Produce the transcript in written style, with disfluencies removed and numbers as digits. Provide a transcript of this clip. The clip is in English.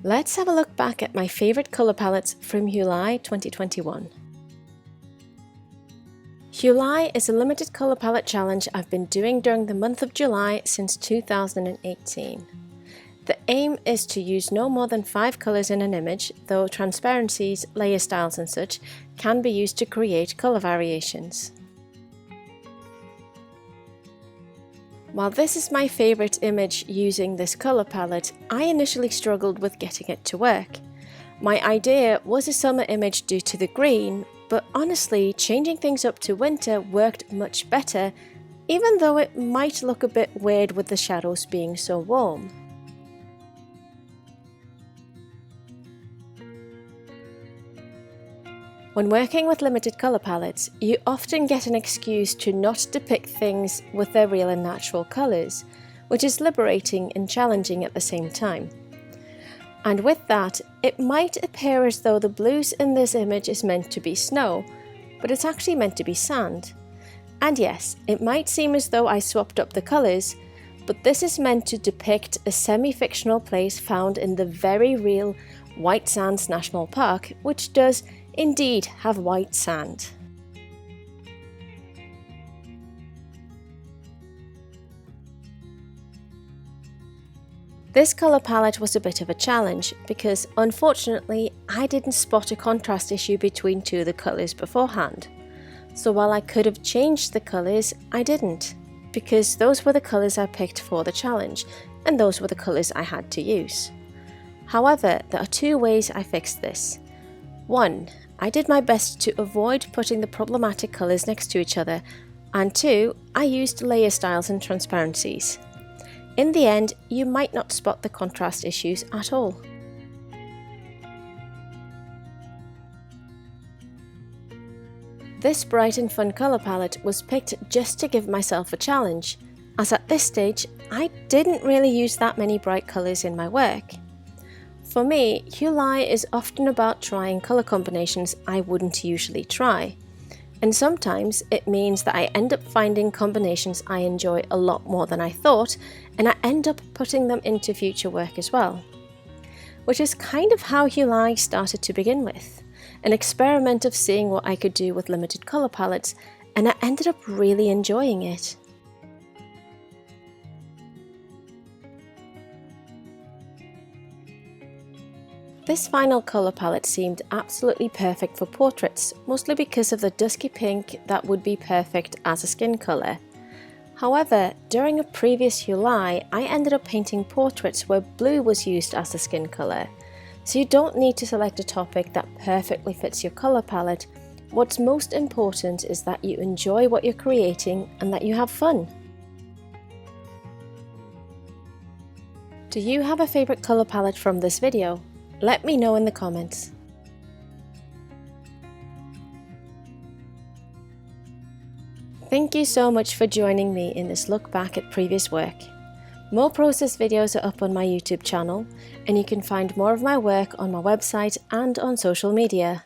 Let's have a look back at my favourite colour palettes from Huely 2021. Huely is a limited colour palette challenge I've been doing during the month of July since 2018. The aim is to use no more than 5 colours in an image, though transparencies, layer styles and such can be used to create colour variations. While this is my favourite image using this colour palette, I initially struggled with getting it to work. My idea was a summer image due to the green, but honestly, changing things up to winter worked much better, even though it might look a bit weird with the shadows being so warm. When working with limited colour palettes, you often get an excuse to not depict things with their real and natural colours, which is liberating and challenging at the same time. And with that, it might appear as though the blues in this image is meant to be snow, but it's actually meant to be sand. And yes, it might seem as though I swapped up the colours, but this is meant to depict a semi-fictional place found in the very real White Sands National Park, which does indeed have white sand. This colour palette was a bit of a challenge because unfortunately I didn't spot a contrast issue between two of the colours beforehand. So while I could have changed the colours, I didn't, because those were the colours I picked for the challenge and those were the colours I had to use. However, there are 2 ways I fixed this. 1. I did my best to avoid putting the problematic colours next to each other, and 2. I used layer styles and transparencies. In the end, you might not spot the contrast issues at all. This bright and fun colour palette was picked just to give myself a challenge, as at this stage I didn't really use that many bright colours in my work. For me, Huely is often about trying colour combinations I wouldn't usually try, and sometimes it means that I end up finding combinations I enjoy a lot more than I thought, and I end up putting them into future work as well. Which is kind of how Huely started to begin with, an experiment of seeing what I could do with limited colour palettes, and I ended up really enjoying it. This final colour palette seemed absolutely perfect for portraits, mostly because of the dusky pink that would be perfect as a skin colour. However, during a previous Huely, I ended up painting portraits where blue was used as the skin colour. So you don't need to select a topic that perfectly fits your colour palette. What's most important is that you enjoy what you're creating and that you have fun. Do you have a favourite colour palette from this video? Let me know in the comments. Thank you so much for joining me in this look back at previous work. More process videos are up on my YouTube channel, and you can find more of my work on my website and on social media.